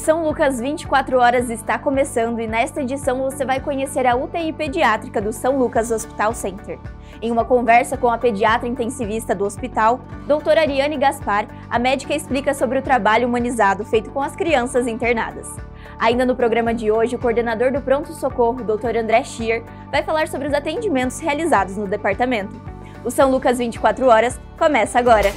São Lucas 24 horas está começando e nesta edição você vai conhecer a UTI pediátrica do São Lucas Hospital Center. Em uma conversa com a pediatra intensivista do hospital, doutora Ariane Gaspar, a médica explica sobre o trabalho humanizado feito com as crianças internadas. Ainda no programa de hoje, o coordenador do pronto-socorro, Dr. André Schier, vai falar sobre os atendimentos realizados no departamento. O São Lucas 24 horas começa agora!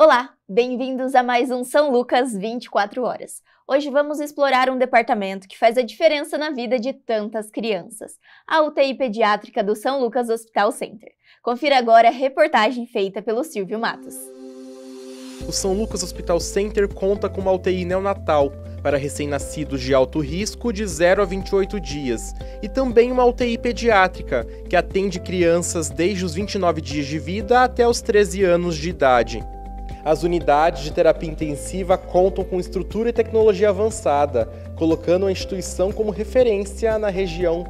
Olá, bem-vindos a mais um São Lucas 24 horas. Hoje vamos explorar um departamento que faz a diferença na vida de tantas crianças, a UTI pediátrica do São Lucas Hospital Center. Confira agora a reportagem feita pelo Silvio Matos. O São Lucas Hospital Center conta com uma UTI neonatal para recém-nascidos de alto risco de 0 a 28 dias e também uma UTI pediátrica que atende crianças desde os 29 dias de vida até os 13 anos de idade. As unidades de terapia intensiva contam com estrutura e tecnologia avançada, colocando a instituição como referência na região.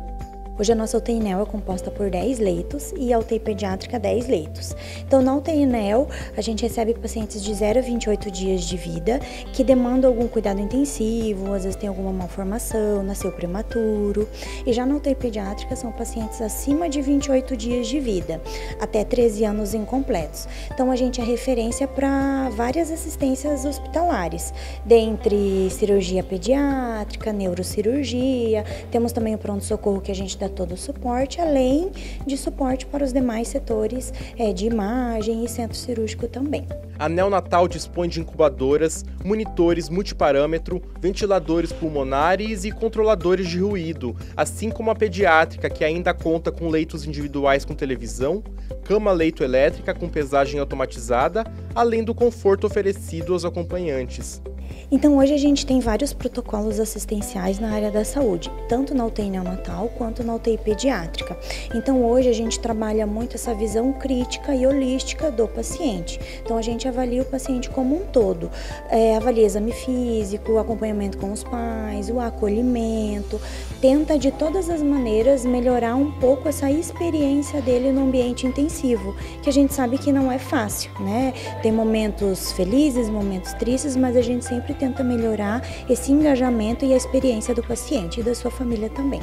Hoje a nossa UTI NEO é composta por 10 leitos e a UTI pediátrica 10 leitos. Então na UTI NEO a gente recebe pacientes de 0 a 28 dias de vida que demandam algum cuidado intensivo, às vezes tem alguma malformação, nasceu prematuro. E já na UTI pediátrica são pacientes acima de 28 dias de vida, até 13 anos incompletos. Então a gente é referência para várias assistências hospitalares, dentre cirurgia pediátrica, neurocirurgia, temos também o pronto-socorro que a gente dá todo o suporte, além de suporte para os demais setores de imagem e centro cirúrgico também. A neonatal dispõe de incubadoras, monitores multiparâmetro, ventiladores pulmonares e controladores de ruído, assim como a pediátrica, que ainda conta com leitos individuais com televisão, cama-leito elétrica com pesagem automatizada, além do conforto oferecido aos acompanhantes. Então hoje a gente tem vários protocolos assistenciais na área da saúde, tanto na UTI neonatal quanto na UTI pediátrica. Então hoje a gente trabalha muito essa visão crítica e holística do paciente. Então a gente avalia o paciente como um todo, avalia exame físico, acompanhamento com os pais, o acolhimento, tenta de todas as maneiras melhorar um pouco essa experiência dele no ambiente intensivo, que a gente sabe que não é fácil, né? Tem momentos felizes, momentos tristes, mas a gente sempre tenta melhorar esse engajamento e a experiência do paciente e da sua família também.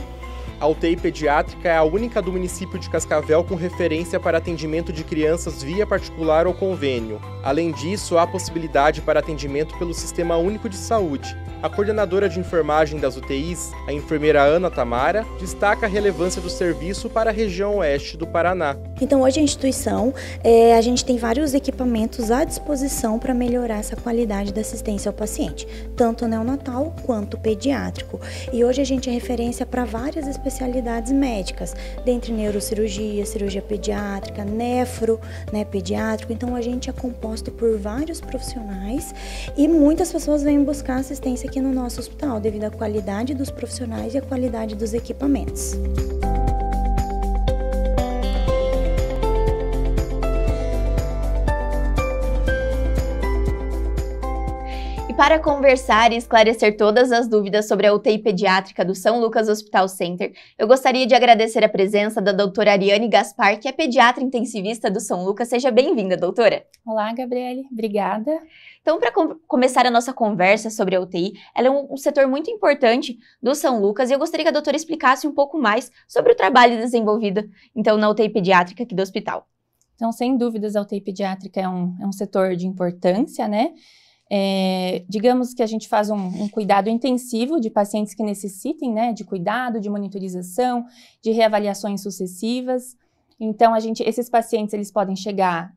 A UTI pediátrica é a única do município de Cascavel com referência para atendimento de crianças via particular ou convênio. Além disso, há possibilidade para atendimento pelo Sistema Único de Saúde. A coordenadora de enfermagem das UTIs, a enfermeira Ana Tamara, destaca a relevância do serviço para a região oeste do Paraná. Então hoje a instituição, a gente tem vários equipamentos à disposição para melhorar essa qualidade da assistência ao paciente, tanto neonatal quanto pediátrico. E hoje a gente é referência para várias especialidades médicas, dentre neurocirurgia, cirurgia pediátrica, nefro, pediátrico. Então a gente é composto por vários profissionais e muitas pessoas vêm buscar assistência aqui no nosso hospital, devido à qualidade dos profissionais e à qualidade dos equipamentos. Para conversar e esclarecer todas as dúvidas sobre a UTI pediátrica do São Lucas Hospital Center, eu gostaria de agradecer a presença da doutora Ariane Gaspar, que é pediatra intensivista do São Lucas. Seja bem-vinda, doutora. Olá, Gabriele. Obrigada. Então, para começar a nossa conversa sobre a UTI, ela é um setor muito importante do São Lucas e eu gostaria que a doutora explicasse um pouco mais sobre o trabalho desenvolvido, então, na UTI pediátrica aqui do hospital. Então, sem dúvidas, a UTI pediátrica é um setor de importância, né? Digamos que a gente faz um cuidado intensivo de pacientes que necessitem, né, de cuidado, de monitorização, de reavaliações sucessivas. Então, esses pacientes eles podem chegar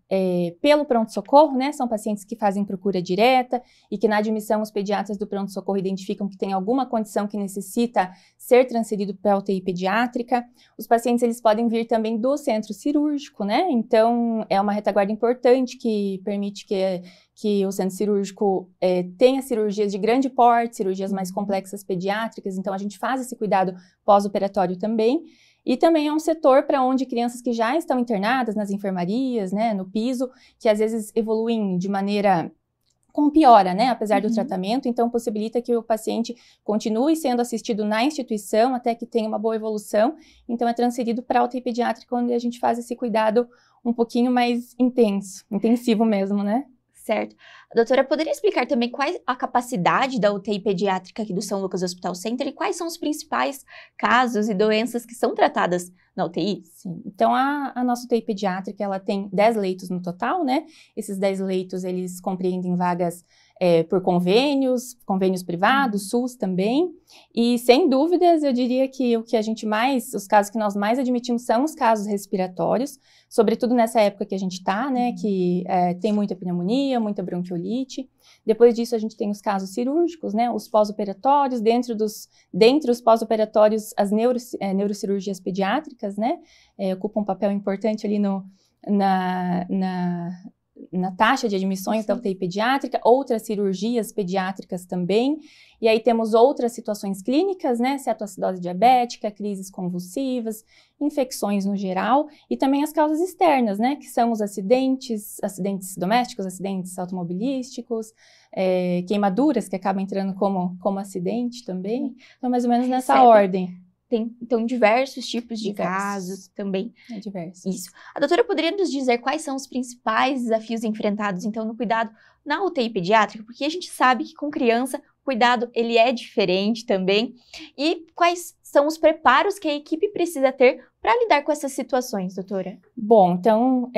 pelo pronto-socorro, né? São pacientes que fazem procura direta e que na admissão os pediatras do pronto-socorro identificam que tem alguma condição que necessita ser transferido para a UTI pediátrica. Os pacientes eles podem vir também do centro cirúrgico, né? Então, é uma retaguarda importante que permite que o centro cirúrgico tenha cirurgias de grande porte, cirurgias mais complexas pediátricas. Então, a gente faz esse cuidado pós-operatório também. E também é um setor para onde crianças que já estão internadas nas enfermarias, né, no piso, que às vezes evoluem de maneira com piora, né, apesar do tratamento, então possibilita que o paciente continue sendo assistido na instituição até que tenha uma boa evolução, então é transferido para a UTI pediátrica, onde a gente faz esse cuidado um pouquinho mais intensivo mesmo, né? Certo. A doutora poderia explicar também qual a capacidade da UTI pediátrica aqui do São Lucas Hospital Center e quais são os principais casos e doenças que são tratadas na UTI? Sim, então a nossa UTI pediátrica, ela tem 10 leitos no total, né? Esses 10 leitos, eles compreendem vagas por convênios privados, SUS também, e sem dúvidas eu diria que os casos que nós mais admitimos são os casos respiratórios, sobretudo nessa época que a gente está, né, que tem muita pneumonia, muita bronquiolite. Depois disso a gente tem os casos cirúrgicos, né, os pós-operatórios, dentre os pós-operatórios as neurocirurgias pediátricas, né, ocupam um papel importante ali na taxa de admissões da UTI pediátrica, outras cirurgias pediátricas também, e aí temos outras situações clínicas, né, cetoacidose diabética, crises convulsivas, infecções no geral, e também as causas externas, né, que são os acidentes domésticos, acidentes automobilísticos, queimaduras, que acabam entrando como acidente também, então mais ou menos nessa ordem. Tem, então, diversos tipos de casos também. Diversos. Isso. A doutora poderia nos dizer quais são os principais desafios enfrentados, então, no cuidado na UTI pediátrica? Porque a gente sabe que com criança, o cuidado, ele é diferente também. E quais são os preparos que a equipe precisa ter para lidar com essas situações, doutora? Bom, então,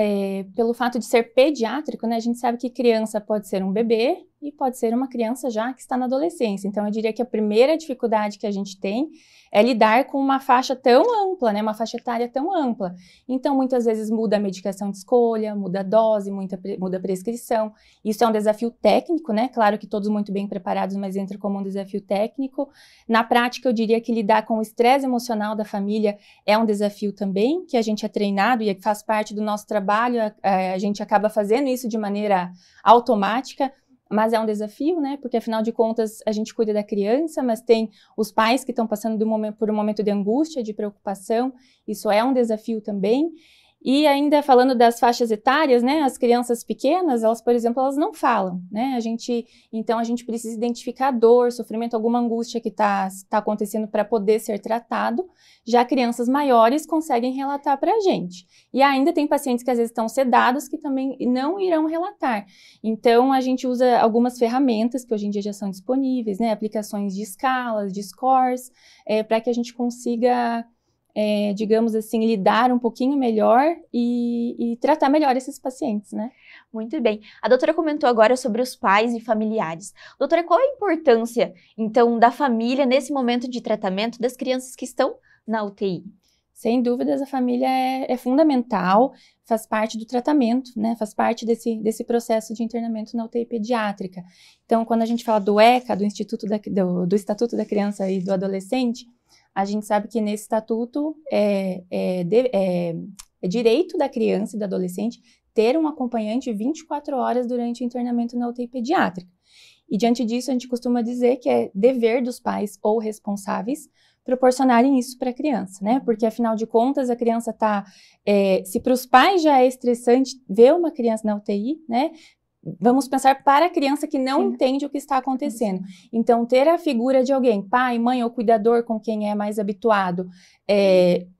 pelo fato de ser pediátrico, né, a gente sabe que criança pode ser um bebê e pode ser uma criança já que está na adolescência. Então, eu diria que a primeira dificuldade que a gente tem é lidar com uma faixa tão ampla, né, uma faixa etária tão ampla. Então, muitas vezes muda a medicação de escolha, muda a dose, muda a prescrição. Isso é um desafio técnico, né? Claro que todos muito bem preparados, mas entra como um desafio técnico. Na prática, eu diria que lidar com o estresse emocional da família é um desafio também, que a gente é treinado e faz parte do nosso trabalho, a gente acaba fazendo isso de maneira automática, mas é um desafio, né? Porque, afinal de contas, a gente cuida da criança, mas tem os pais que estão passando por um momento de angústia, de preocupação. Isso é um desafio também. E ainda falando das faixas etárias, né, as crianças pequenas, elas, por exemplo, elas não falam, né, então a gente precisa identificar dor, sofrimento, alguma angústia que tá acontecendo para poder ser tratado, já crianças maiores conseguem relatar para a gente. E ainda tem pacientes que às vezes estão sedados que também não irão relatar. Então a gente usa algumas ferramentas que hoje em dia já são disponíveis, né, aplicações de escalas, de scores, para que a gente consiga digamos assim, lidar um pouquinho melhor e tratar melhor esses pacientes, né? Muito bem. A doutora comentou agora sobre os pais e familiares. Doutora, qual a importância, então, da família nesse momento de tratamento das crianças que estão na UTI? Sem dúvidas, a família é fundamental, faz parte do tratamento, né? Faz parte desse processo de internamento na UTI pediátrica. Então, quando a gente fala do ECA, do Estatuto da Criança e do Adolescente, a gente sabe que nesse estatuto é direito da criança e do adolescente ter um acompanhante 24 horas durante o internamento na UTI pediátrica. E diante disso, a gente costuma dizer que é dever dos pais ou responsáveis proporcionarem isso para a criança, né? Porque, afinal de contas, a criança está... se para os pais já é estressante ver uma criança na UTI, né? Vamos pensar para a criança que não entende o que está acontecendo. Então, ter a figura de alguém, pai, mãe ou cuidador com quem é mais habituado,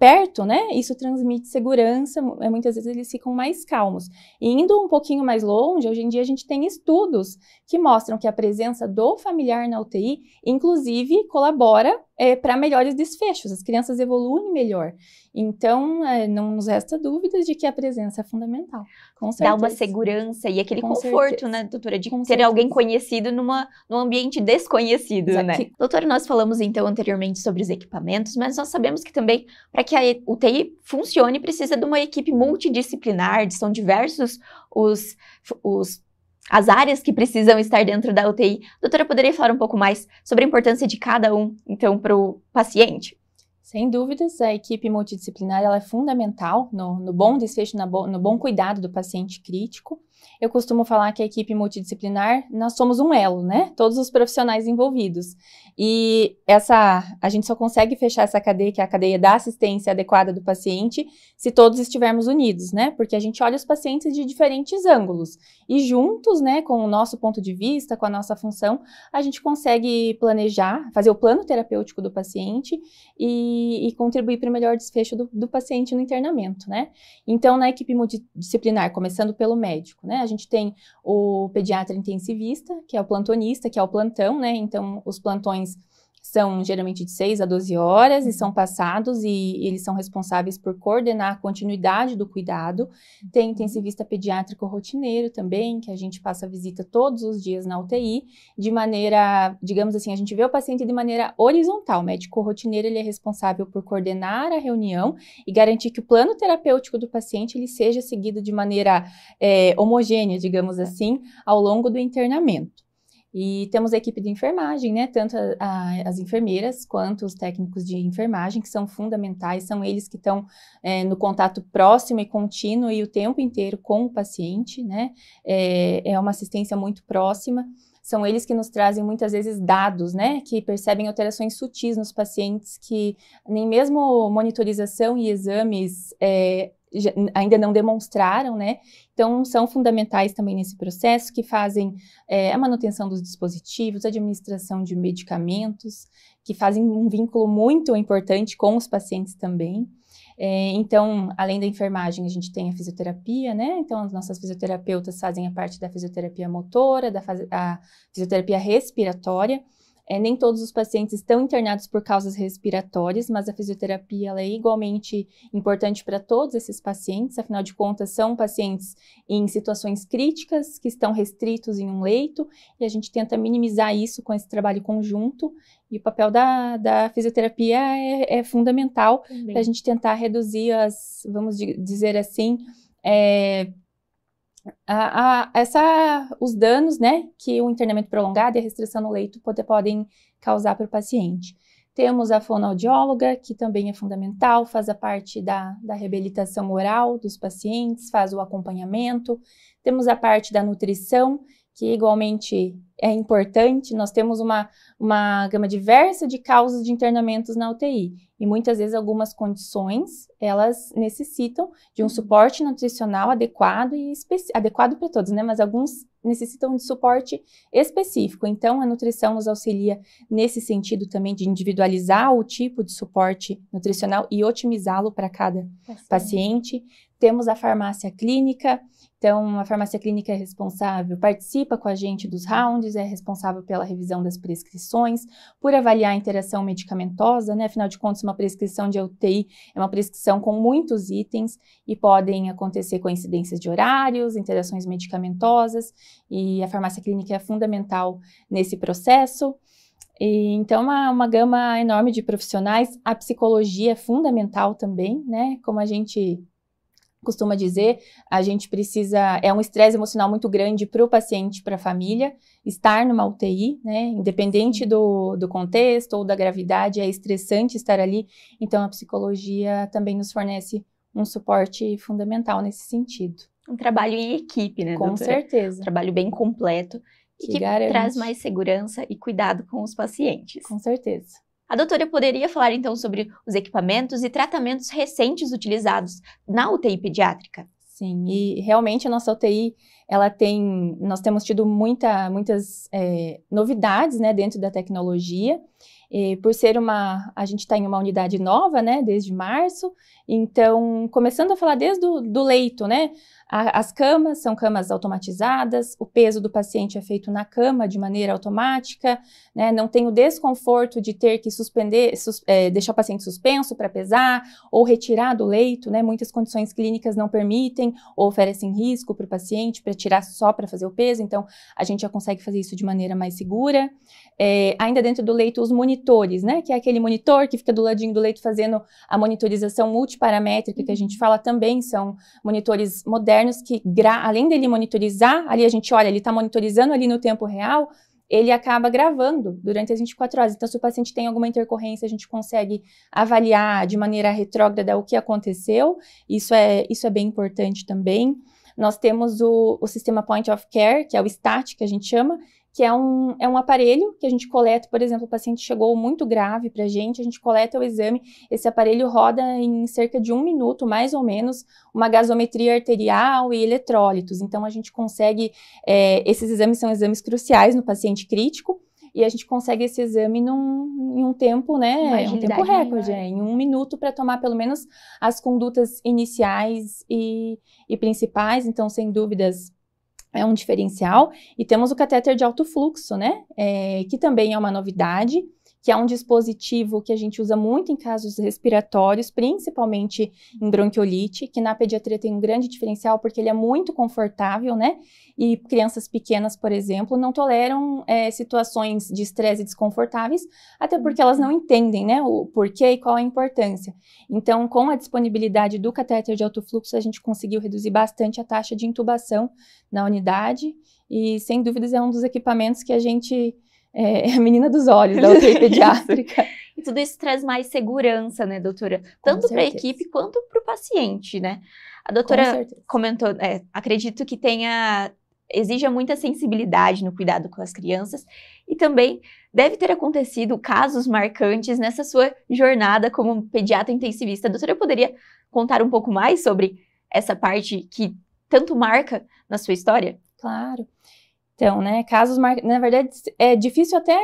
perto, né? Isso transmite segurança, muitas vezes eles ficam mais calmos. E indo um pouquinho mais longe, hoje em dia a gente tem estudos que mostram que a presença do familiar na UTI, inclusive, colabora para melhores desfechos, as crianças evoluem melhor. Então, não nos resta dúvidas de que a presença é fundamental, com certeza. Dá uma segurança e aquele conforto, né, doutora, de ter alguém conhecido num ambiente desconhecido, né? Doutora, nós falamos então anteriormente sobre os equipamentos, mas nós sabemos que também, para que a UTI funcione, precisa de uma equipe multidisciplinar, são diversos as áreas que precisam estar dentro da UTI. Doutora, poderia falar um pouco mais sobre a importância de cada um, então, para o paciente? Sem dúvidas, a equipe multidisciplinar ela é fundamental no bom desfecho, no bom cuidado do paciente crítico. Eu costumo falar que a equipe multidisciplinar, nós somos um elo, né? Todos os profissionais envolvidos. E a gente só consegue fechar essa cadeia, que é a cadeia da assistência adequada do paciente, se todos estivermos unidos, né? Porque a gente olha os pacientes de diferentes ângulos. E juntos, né, com o nosso ponto de vista, com a nossa função, a gente consegue planejar, fazer o plano terapêutico do paciente e contribuir para o melhor desfecho do paciente no internamento, né? Então, na equipe multidisciplinar, começando pelo médico, né? A gente tem o pediatra intensivista, que é o plantonista, que é o plantão, né? Então, os plantões são geralmente de 6 a 12 horas e são passados e eles são responsáveis por coordenar a continuidade do cuidado. Tem intensivista pediátrico rotineiro também, que a gente passa visita todos os dias na UTI, de maneira, digamos assim, a gente vê o paciente de maneira horizontal. O médico rotineiro, ele é responsável por coordenar a reunião e garantir que o plano terapêutico do paciente, ele seja seguido de maneira homogênea, digamos assim, ao longo do internamento. E temos a equipe de enfermagem, né? Tanto as enfermeiras quanto os técnicos de enfermagem, que são fundamentais, são eles que estão no contato próximo e contínuo e o tempo inteiro com o paciente, né? É uma assistência muito próxima. São eles que nos trazem muitas vezes dados, né? Que percebem alterações sutis nos pacientes que nem mesmo monitorização e exames ainda não demonstraram, né? Então, são fundamentais também nesse processo, que fazem a manutenção dos dispositivos, a administração de medicamentos, que fazem um vínculo muito importante com os pacientes também. Então, além da enfermagem, a gente tem a fisioterapia, né? Então, as nossas fisioterapeutas fazem a parte da fisioterapia motora, a fisioterapia respiratória. Nem todos os pacientes estão internados por causas respiratórias, mas a fisioterapia ela é igualmente importante para todos esses pacientes, afinal de contas são pacientes em situações críticas, que estão restritos em um leito, e a gente tenta minimizar isso com esse trabalho conjunto, e o papel da fisioterapia é fundamental para a gente tentar reduzir vamos dizer assim, os danos, né, que o internamento prolongado e a restrição no leito podem causar para o paciente. Temos a fonoaudióloga, que também é fundamental, faz a parte da reabilitação oral dos pacientes, faz o acompanhamento. Temos a parte da nutrição, que igualmente é importante. Nós temos uma gama diversa de causas de internamentos na UTI. E muitas vezes algumas condições, elas necessitam de um suporte nutricional adequado e adequado para todos, né? Mas alguns necessitam de suporte específico. Então, a nutrição nos auxilia nesse sentido também de individualizar o tipo de suporte nutricional e otimizá-lo para cada paciente. Temos a farmácia clínica. Então, a farmácia clínica é responsável, participa com a gente dos rounds, é responsável pela revisão das prescrições, por avaliar a interação medicamentosa, né? Afinal de contas, uma prescrição de UTI é uma prescrição com muitos itens e podem acontecer coincidências de horários, interações medicamentosas, e a farmácia clínica é fundamental nesse processo. Então, uma gama enorme de profissionais. A psicologia é fundamental também, né? Como a gente costuma dizer, a gente precisa, é um estresse emocional muito grande para o paciente, para a família, estar numa UTI, né, independente do contexto ou da gravidade, é estressante estar ali, então a psicologia também nos fornece um suporte fundamental nesse sentido. Um trabalho em equipe, né, Com doutora? certeza. Um trabalho bem completo e que traz mais segurança e cuidado com os pacientes. Com certeza. A doutora poderia falar, então, sobre os equipamentos e tratamentos recentes utilizados na UTI pediátrica? Sim, e realmente a nossa UTI, nós temos tido muitas novidades, né, dentro da tecnologia. E por ser a gente está em uma unidade nova, né, desde março, então, começando a falar desde do leito, né, as camas são camas automatizadas, o peso do paciente é feito na cama de maneira automática, né, não tem o desconforto de ter que deixar o paciente suspenso para pesar, ou retirar do leito, né, muitas condições clínicas não permitem, ou oferecem risco para o paciente, para tirar só para fazer o peso, então a gente já consegue fazer isso de maneira mais segura. Ainda dentro do leito, os monitores, né, que é aquele monitor que fica do ladinho do leito fazendo a monitorização multiparamétrica que a gente fala, também são monitores modernos que, além dele monitorizar, ali a gente olha, ele está monitorizando ali no tempo real, ele acaba gravando durante as 24 horas. Então, se o paciente tem alguma intercorrência, a gente consegue avaliar de maneira retrógrada o que aconteceu. Isso é bem importante também. nós temos o sistema Point of Care, que é o STAT, que a gente chama, que é um aparelho que a gente coleta, por exemplo, o paciente chegou muito grave para a gente coleta o exame, esse aparelho roda em cerca de 1 minuto, mais ou menos, uma gasometria arterial e eletrólitos. Então, a gente consegue, esses exames são exames cruciais no paciente crítico, e a gente consegue esse exame em um tempo, né, um tempo recorde, em 1 minuto, para tomar pelo menos as condutas iniciais e principais. Então, sem dúvidas, é um diferencial. E temos o catéter de alto fluxo, né, que também é uma novidade, que é um dispositivo que a gente usa muito em casos respiratórios, principalmente em bronquiolite, que na pediatria tem um grande diferencial, porque ele é muito confortável, né? E crianças pequenas, por exemplo, não toleram situações de estresse desconfortáveis, até porque elas não entendem, né, o porquê e qual a importância. Então, com a disponibilidade do catéter de alto fluxo, a gente conseguiu reduzir bastante a taxa de intubação na unidade, e sem dúvidas é um dos equipamentos que a gente... É a menina dos olhos da UTI pediátrica. E tudo isso traz mais segurança, né, doutora? Tanto para a equipe quanto para o paciente, né? A doutora comentou, acredito que exija muita sensibilidade no cuidado com as crianças e também deve ter acontecido casos marcantes nessa sua jornada como pediatra intensivista. A doutora poderia contar um pouco mais sobre essa parte que tanto marca na sua história? Claro. Então, né, casos marcantes, na verdade, é difícil até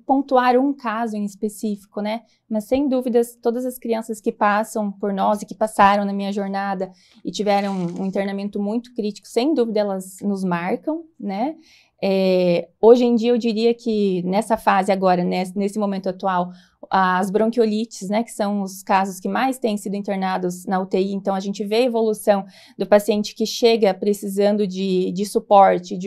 pontuar um caso em específico, né, mas sem dúvidas, todas as crianças que passam por nós e que passaram na minha jornada e tiveram um internamento muito crítico, sem dúvida elas nos marcam, né. Hoje em dia eu diria que nessa fase agora, nesse momento atual, as bronquiolites, né, que são os casos que mais têm sido internados na UTI, então a gente vê a evolução do paciente que chega precisando de suporte,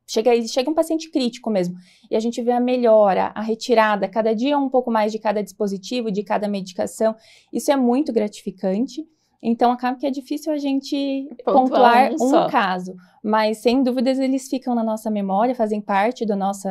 chega um paciente crítico mesmo, e a gente vê a melhora, a retirada, cada dia um pouco mais de cada dispositivo, de cada medicação, isso é muito gratificante. Então, acaba que é difícil a gente pontuar um caso, mas sem dúvidas eles ficam na nossa memória, fazem parte do nosso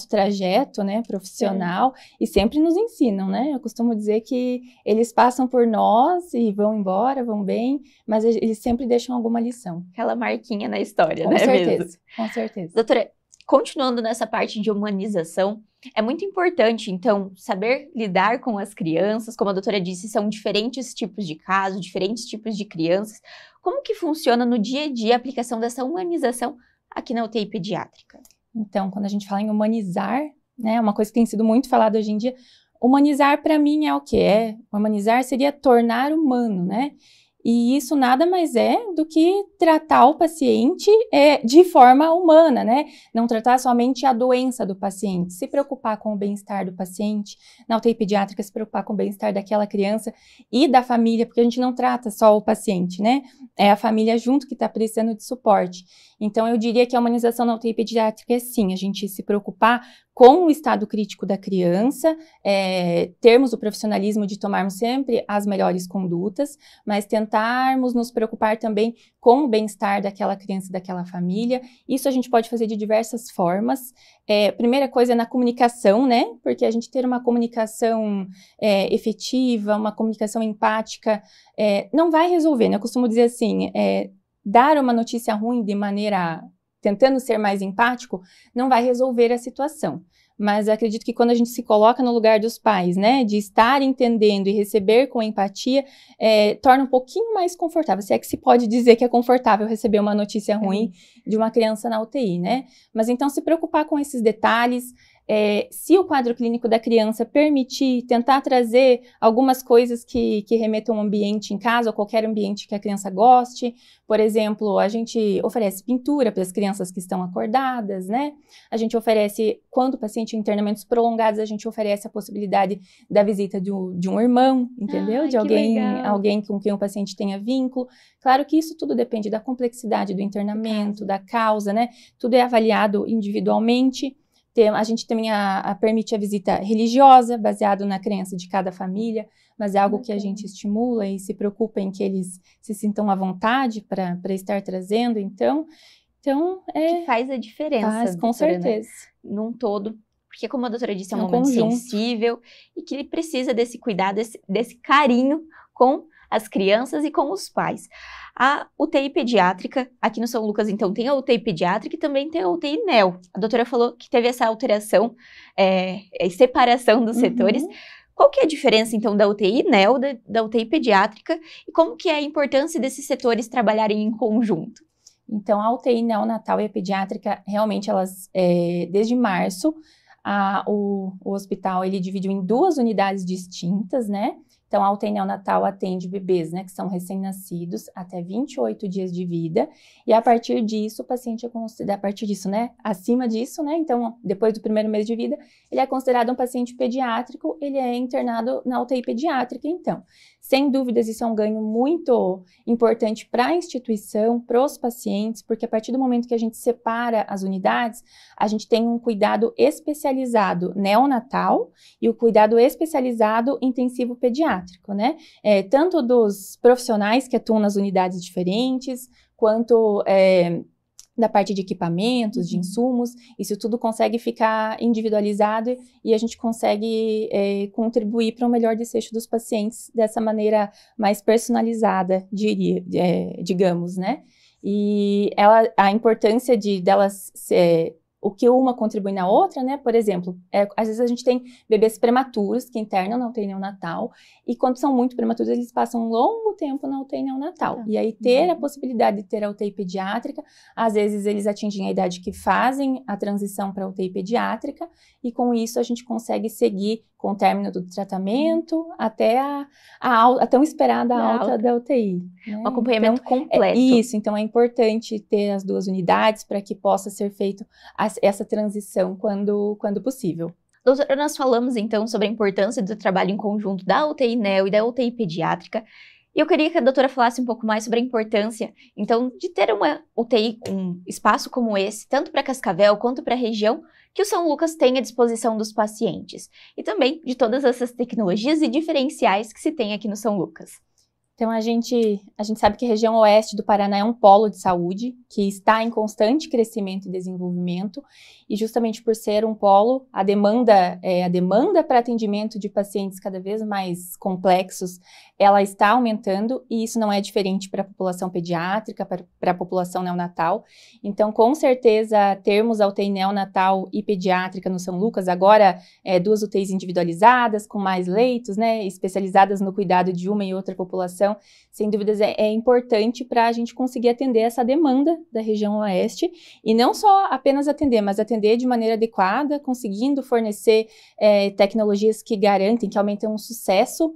trajeto, né, profissional, e sempre nos ensinam, né? Eu costumo dizer que eles passam por nós e vão embora, vão bem, mas eles sempre deixam alguma lição. Aquela marquinha na história, com né? Certeza, mesmo? Com certeza. Doutora, continuando nessa parte de humanização, é muito importante, então, saber lidar com as crianças. Como a doutora disse, são diferentes tipos de casos, diferentes tipos de crianças. Como que funciona no dia a dia a aplicação dessa humanização aqui na UTI pediátrica? Então, quando a gente fala em humanizar, né, uma coisa que tem sido muito falada hoje em dia, humanizar para mim é o quê? Humanizar seria tornar humano, né? E isso nada mais é do que tratar o paciente de forma humana, né? Não tratar somente a doença do paciente, se preocupar com o bem-estar do paciente, na UTI pediátrica se preocupar com o bem-estar daquela criança e da família, porque a gente não trata só o paciente, né? É a família junto que está precisando de suporte. Então, eu diria que a humanização na UTI pediátrica é sim, a gente se preocupar com o estado crítico da criança, termos o profissionalismo de tomarmos sempre as melhores condutas, mas tentarmos nos preocupar também com o bem-estar daquela criança e daquela família. Isso a gente pode fazer de diversas formas. Primeira coisa é na comunicação, né? Porque a gente ter uma comunicação efetiva, uma comunicação empática, não vai resolver, né? Eu costumo dizer assim, dar uma notícia ruim de maneira... tentando ser mais empático, não vai resolver a situação. Mas eu acredito que quando a gente se coloca no lugar dos pais, né, de estar entendendo e receber com empatia, torna um pouquinho mais confortável. Se é que se pode dizer que é confortável receber uma notícia ruim de uma criança na UTI, né? Mas então se preocupar com esses detalhes, se o quadro clínico da criança permitir, tentar trazer algumas coisas que remetam ao ambiente em casa, ou qualquer ambiente que a criança goste. Por exemplo, a gente oferece pintura para as crianças que estão acordadas, né? A gente oferece, quando o paciente em internamentos prolongados, a gente oferece a possibilidade da visita de um irmão, entendeu? De alguém com quem o paciente tenha vínculo. Claro que isso tudo depende da complexidade do internamento, da causa, né? Tudo é avaliado individualmente. A gente também permite a visita religiosa, baseado na crença de cada família, mas é algo que a gente estimula e se preocupa em que eles se sintam à vontade para estar trazendo. Então que faz a diferença. Faz, com certeza. Né? Num todo. Porque, como a doutora disse, é um momento sensível e que ele precisa desse cuidado, desse carinho com as crianças e com os pais. A UTI pediátrica, aqui no São Lucas, então, tem a UTI pediátrica e também tem a UTI NEO. A doutora falou que teve essa alteração, separação dos setores. Qual que é a diferença, então, da UTI NEO, da UTI pediátrica, e como que é a importância desses setores trabalharem em conjunto? Então, a UTI neonatal e a pediátrica, realmente, elas, desde março, o hospital, ele dividiu em 2 unidades distintas, né? Então, a UTI neonatal atende bebês, né, que são recém-nascidos até 28 dias de vida, e a partir disso, o paciente é considerado, a partir disso, né, acima disso, né, então, depois do primeiro mês de vida, ele é considerado um paciente pediátrico, ele é internado na UTI pediátrica, então. Sem dúvidas, isso é um ganho muito importante para a instituição, para os pacientes, porque a partir do momento que a gente separa as unidades, a gente tem um cuidado especializado neonatal e o cuidado especializado intensivo pediátrico, né? Tanto dos profissionais que atuam nas unidades diferentes, quanto da parte de equipamentos, de insumos, isso tudo consegue ficar individualizado e a gente consegue contribuir para o melhor desfecho dos pacientes dessa maneira mais personalizada, digamos, né? E a importância delas o que uma contribui na outra, né? Por exemplo, às vezes a gente tem bebês prematuros que internam na UTI neonatal e quando são muito prematuros eles passam um longo tempo na UTI neonatal. E aí ter a possibilidade de ter a UTI pediátrica, às vezes eles atingem a idade que fazem a transição para a UTI pediátrica e com isso a gente consegue seguir com o término do tratamento até a tão esperada alta da UTI. Né? Um acompanhamento completo. Isso, então é importante ter as 2 unidades para que possa ser feito essa transição quando possível. Doutora, nós falamos então sobre a importância do trabalho em conjunto da UTI NEO e da UTI pediátrica. E eu queria que a doutora falasse um pouco mais sobre a importância, então, de ter uma UTI, um espaço como esse, tanto para Cascavel quanto para a região, que o São Lucas tem à disposição dos pacientes. E também de todas essas tecnologias e diferenciais que se tem aqui no São Lucas. Então, a gente sabe que a região oeste do Paraná é um polo de saúde que está em constante crescimento e desenvolvimento, e justamente por ser um polo, a demanda para atendimento de pacientes cada vez mais complexos, ela está aumentando, e isso não é diferente para a população pediátrica, para a população neonatal. Então, com certeza, termos a UTI neonatal e pediátrica no São Lucas, agora 2 UTIs individualizadas, com mais leitos, né, especializadas no cuidado de uma e outra população, sem dúvidas é importante para a gente conseguir atender essa demanda da região oeste, e não só apenas atender, mas atender de maneira adequada, conseguindo fornecer tecnologias que garantem, que aumentam o sucesso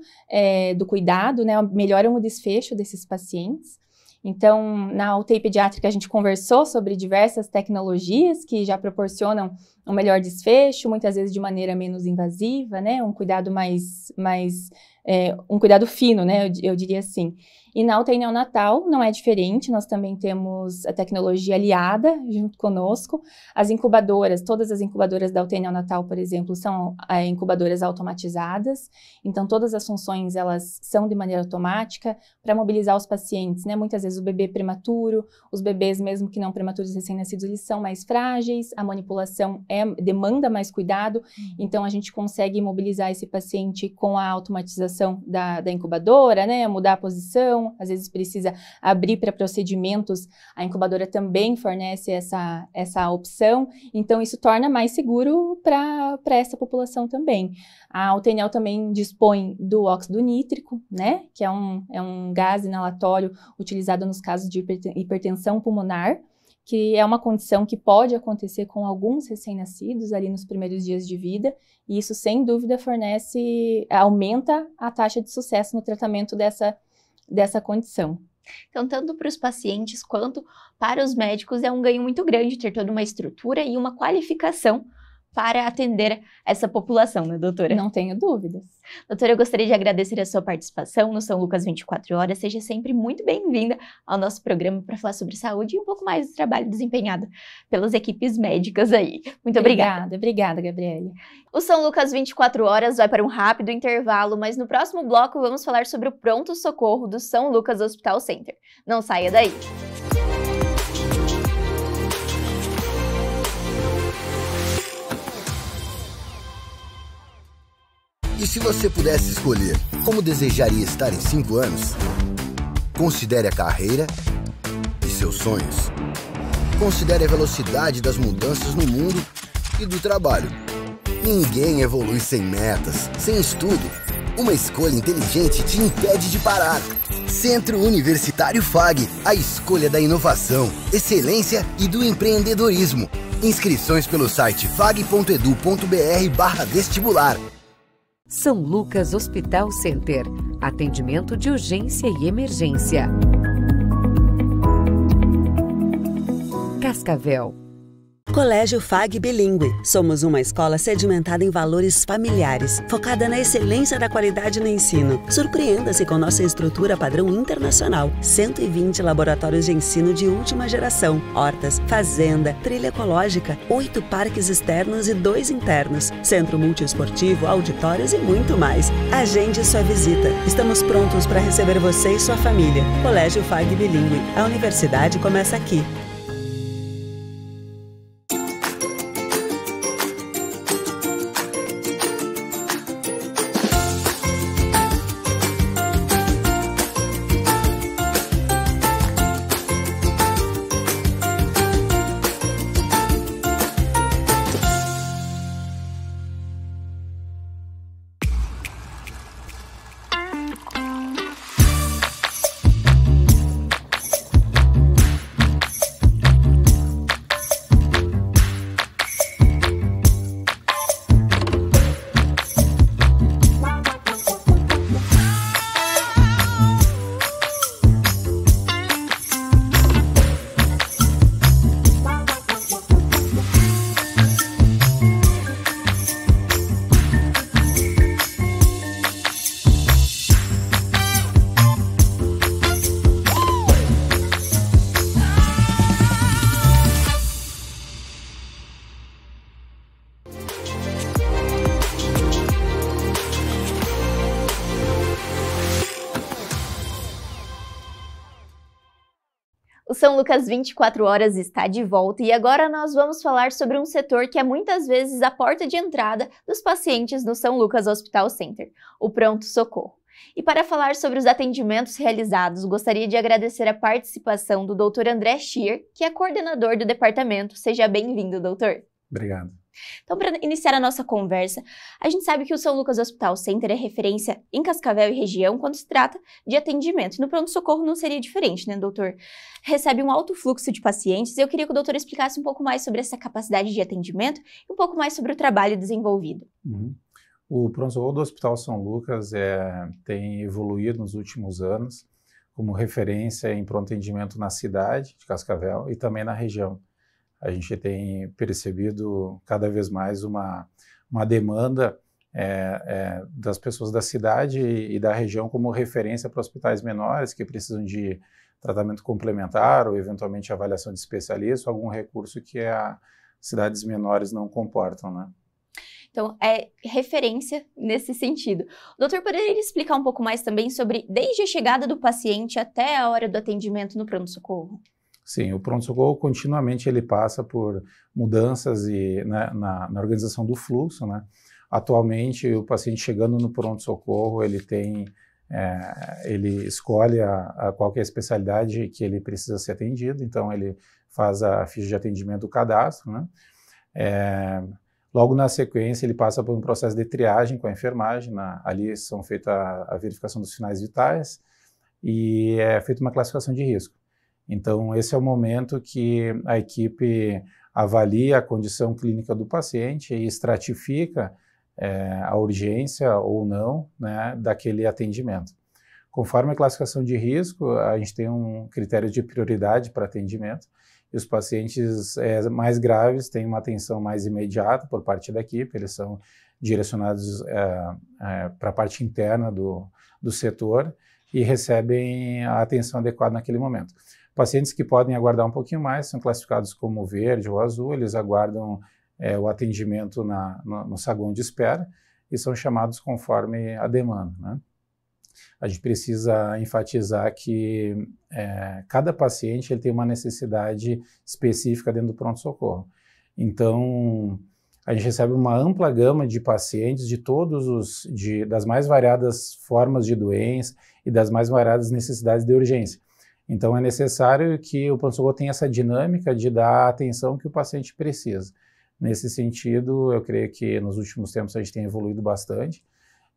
do cuidado, né, melhoram o desfecho desses pacientes. Então, na UTI pediátrica a gente conversou sobre diversas tecnologias que já proporcionam um melhor desfecho, muitas vezes de maneira menos invasiva, né, um cuidado um cuidado fino, né, eu diria assim. E na UTI neonatal não é diferente, nós também temos a tecnologia aliada junto conosco. As incubadoras, todas as incubadoras da UTI neonatal, por exemplo, são incubadoras automatizadas, então todas as funções elas são de maneira automática para mobilizar os pacientes, né? Muitas vezes o bebê prematuro, os bebês mesmo que não prematuros recém-nascidos, eles são mais frágeis, a manipulação demanda mais cuidado, então a gente consegue mobilizar esse paciente com a automatização da incubadora, né? Mudar a posição, às vezes precisa abrir para procedimentos, a incubadora também fornece essa opção, então isso torna mais seguro para essa população também. A UTI NEO também dispõe do óxido nítrico, né, que é um gás inalatório utilizado nos casos de hipertensão pulmonar, que é uma condição que pode acontecer com alguns recém-nascidos ali nos primeiros dias de vida, e isso sem dúvida aumenta a taxa de sucesso no tratamento dessa condição. Então, tanto para os pacientes quanto para os médicos é um ganho muito grande ter toda uma estrutura e uma qualificação para atender essa população, né, doutora? Não tenho dúvidas. Doutora, eu gostaria de agradecer a sua participação no São Lucas 24 Horas. Seja sempre muito bem-vinda ao nosso programa para falar sobre saúde e um pouco mais do trabalho desempenhado pelas equipes médicas aí. Muito obrigada. Obrigada, Gabriele. O São Lucas 24 Horas vai para um rápido intervalo, mas no próximo bloco vamos falar sobre o pronto-socorro do São Lucas Hospital Center. Não saia daí! E se você pudesse escolher como desejaria estar em 5 anos? Considere a carreira e seus sonhos. Considere a velocidade das mudanças no mundo e do trabalho. Ninguém evolui sem metas, sem estudo. Uma escolha inteligente te impede de parar. Centro Universitário FAG, a escolha da inovação, excelência e do empreendedorismo. Inscrições pelo site fag.edu.br/vestibular. São Lucas Hospital Center. Atendimento de urgência e emergência. Cascavel. Colégio FAG Bilíngue. Somos uma escola sedimentada em valores familiares, focada na excelência da qualidade no ensino. Surpreenda-se com nossa estrutura padrão internacional. 120 laboratórios de ensino de última geração, hortas, fazenda, trilha ecológica, 8 parques externos e 2 internos, centro multiesportivo, auditórios e muito mais. Agende sua visita. Estamos prontos para receber você e sua família. Colégio FAG Bilíngue. A universidade começa aqui. O São Lucas 24 Horas está de volta e agora nós vamos falar sobre um setor que é muitas vezes a porta de entrada dos pacientes no São Lucas Hospital Center, o pronto-socorro. E para falar sobre os atendimentos realizados, gostaria de agradecer a participação do Dr. André Schier, que é coordenador do departamento. Seja bem-vindo, doutor. Obrigado. Então, para iniciar a nossa conversa, a gente sabe que o São Lucas Hospital Center é referência em Cascavel e região quando se trata de atendimento. No pronto-socorro não seria diferente, né, doutor? Recebe um alto fluxo de pacientes e eu queria que o doutor explicasse um pouco mais sobre essa capacidade de atendimento e um pouco mais sobre o trabalho desenvolvido. O pronto-socorro do Hospital São Lucas tem evoluído nos últimos anos como referência em pronto atendimento na cidade de Cascavel e também na região. A gente tem percebido cada vez mais uma demanda das pessoas da cidade e da região como referência para hospitais menores que precisam de tratamento complementar ou eventualmente avaliação de especialista, algum recurso que as cidades menores não comportam, né? Então, é referência nesse sentido. O doutor poderia explicar um pouco mais também sobre desde a chegada do paciente até a hora do atendimento no pronto-socorro? Sim, o pronto-socorro continuamente ele passa por mudanças na organização do fluxo, né? Atualmente, o paciente chegando no pronto-socorro, ele escolhe qualquer especialidade que ele precisa ser atendido, então ele faz a ficha de atendimento do cadastro, né? Logo na sequência, ele passa por um processo de triagem com a enfermagem, ali são feita a verificação dos sinais vitais e é feita uma classificação de risco. Então, esse é o momento que a equipe avalia a condição clínica do paciente e estratifica a urgência ou não, né, daquele atendimento. Conforme a classificação de risco, a gente tem um critério de prioridade para atendimento e os pacientes mais graves têm uma atenção mais imediata por parte da equipe, eles são direcionados para a parte interna do setor e recebem a atenção adequada naquele momento. Pacientes que podem aguardar um pouquinho mais são classificados como verde ou azul, eles aguardam o atendimento no saguão de espera e são chamados conforme a demanda, né? A gente precisa enfatizar que cada paciente ele tem uma necessidade específica dentro do pronto-socorro. Então, a gente recebe uma ampla gama de pacientes das mais variadas formas de doença e das mais variadas necessidades de urgência. Então é necessário que o pronto-socorro tenha essa dinâmica de dar a atenção que o paciente precisa. Nesse sentido, eu creio que nos últimos tempos a gente tem evoluído bastante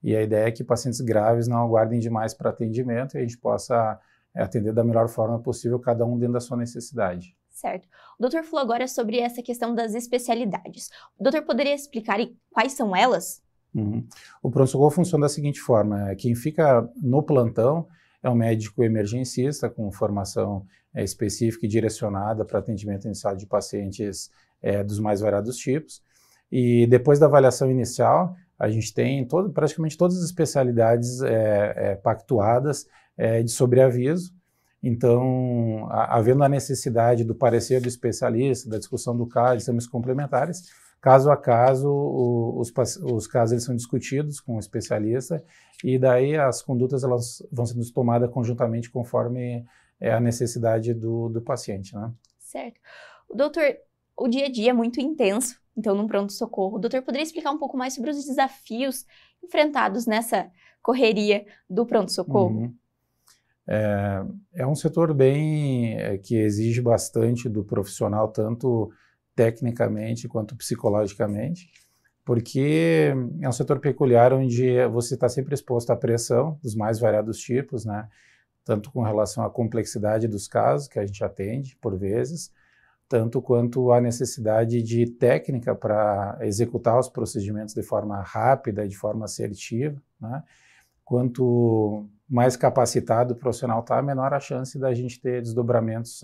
e a ideia é que pacientes graves não aguardem demais para atendimento e a gente possa atender da melhor forma possível, cada um dentro da sua necessidade. Certo. O doutor falou agora sobre essa questão das especialidades. O doutor poderia explicar quais são elas? O pronto-socorro funciona da seguinte forma: quem fica no plantão é um médico emergencista com formação específica e direcionada para atendimento inicial de pacientes dos mais variados tipos. E depois da avaliação inicial, a gente tem praticamente todas as especialidades pactuadas de sobreaviso. Então, havendo a necessidade do parecer do especialista, da discussão do caso, exames complementares, caso a caso, os casos eles são discutidos com o especialista e daí as condutas elas vão sendo tomadas conjuntamente conforme a necessidade do paciente, né? Certo. Doutor, o dia a dia é muito intenso, então, no pronto-socorro. O doutor poderia explicar um pouco mais sobre os desafios enfrentados nessa correria do pronto-socorro? É um setor que exige bastante do profissional, tanto tecnicamente quanto psicologicamente, porque é um setor peculiar onde você está sempre exposto à pressão dos mais variados tipos, né? Tanto com relação à complexidade dos casos que a gente atende, por vezes, tanto quanto à necessidade de técnica para executar os procedimentos de forma rápida e de forma assertiva, né? Quanto mais capacitado o profissional está, menor a chance da gente ter desdobramentos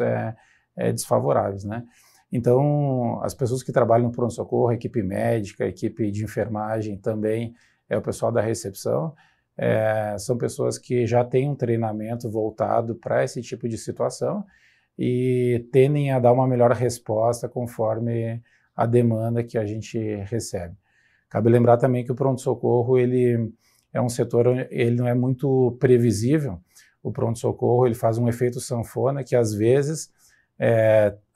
desfavoráveis, né? Então, as pessoas que trabalham no pronto-socorro, a equipe médica, a equipe de enfermagem, também o pessoal da recepção, são pessoas que já têm um treinamento voltado para esse tipo de situação e tendem a dar uma melhor resposta conforme a demanda que a gente recebe. Cabe lembrar também que o pronto-socorro, ele é um setor, ele não é muito previsível. O pronto-socorro, ele faz um efeito sanfona que, às vezes,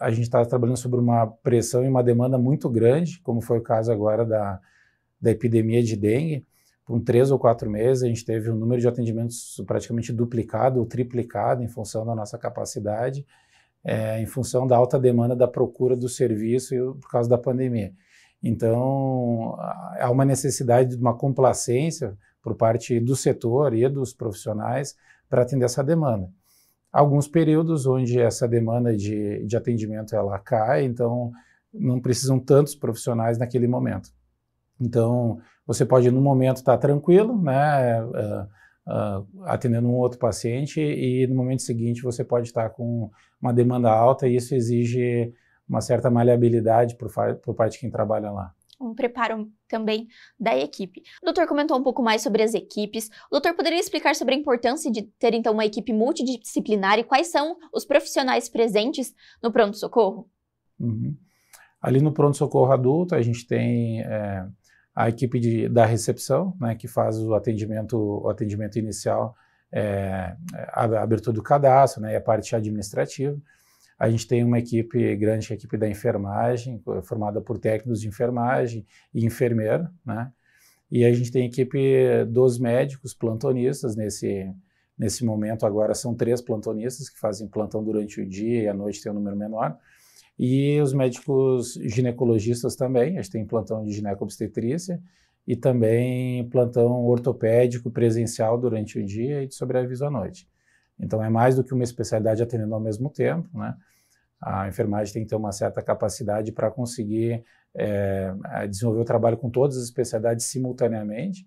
a gente está trabalhando sobre uma pressão e uma demanda muito grande, como foi o caso agora da epidemia de dengue. Por 3 ou 4 meses, a gente teve um número de atendimentos praticamente duplicado ou triplicado em função da nossa capacidade, em função da alta demanda da procura do serviço por causa da pandemia. Então, há uma necessidade de uma complacência por parte do setor e dos profissionais para atender essa demanda. Alguns períodos onde essa demanda de atendimento ela cai, então não precisam tantos profissionais naquele momento. Então, você pode, no momento, estar tranquilo, né, atendendo um outro paciente, e no momento seguinte você pode estar com uma demanda alta, e isso exige uma certa maleabilidade por parte de quem trabalha lá. Um preparo também da equipe. O doutor comentou um pouco mais sobre as equipes. O doutor poderia explicar sobre a importância de ter, então, uma equipe multidisciplinar e quais são os profissionais presentes no pronto-socorro? Ali no pronto-socorro adulto, a gente tem a equipe da recepção, né, que faz o atendimento inicial, a abertura do cadastro, né, e a parte administrativa. A gente tem uma equipe grande, que é a equipe da enfermagem, formada por técnicos de enfermagem e enfermeiro, né? E a gente tem a equipe dos médicos plantonistas. Nesse momento agora são 3 plantonistas que fazem plantão durante o dia e à noite tem um número menor. E os médicos ginecologistas também, a gente tem plantão de gineco-obstetrícia e também plantão ortopédico presencial durante o dia e de sobreaviso à noite. Então é mais do que uma especialidade atendendo ao mesmo tempo, né? A enfermagem tem que ter uma certa capacidade para conseguir desenvolver o trabalho com todas as especialidades simultaneamente,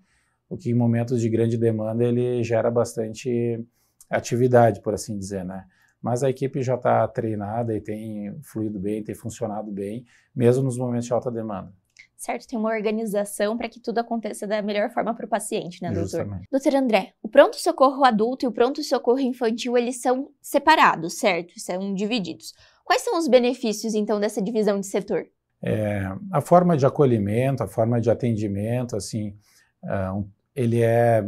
o que em momentos de grande demanda ele gera bastante atividade, por assim dizer, né? Mas a equipe já está treinada e tem fluído bem, tem funcionado bem, mesmo nos momentos de alta demanda. Certo, tem uma organização para que tudo aconteça da melhor forma para o paciente, né, doutor? Justamente. Doutor André, o pronto-socorro adulto e o pronto-socorro infantil, eles são separados, certo? São divididos. Quais são os benefícios, então, dessa divisão de setor? A forma de acolhimento, a forma de atendimento, assim, ele é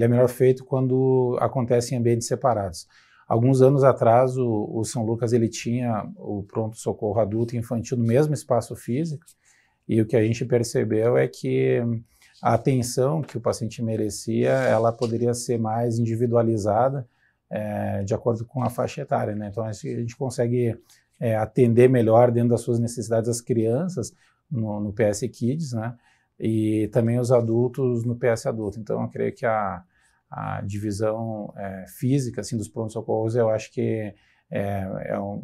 melhor feito quando acontece em ambientes separados. Alguns anos atrás, o São Lucas ele tinha o pronto-socorro adulto e infantil no mesmo espaço físico, E o que a gente percebeu é que a atenção que o paciente merecia, ela poderia ser mais individualizada de acordo com a faixa etária, né? Então a gente consegue atender melhor dentro das suas necessidades as crianças no PS Kids, né? E também os adultos no PS Adulto. Então eu creio que a divisão física assim, dos pronto-socorros, eu acho que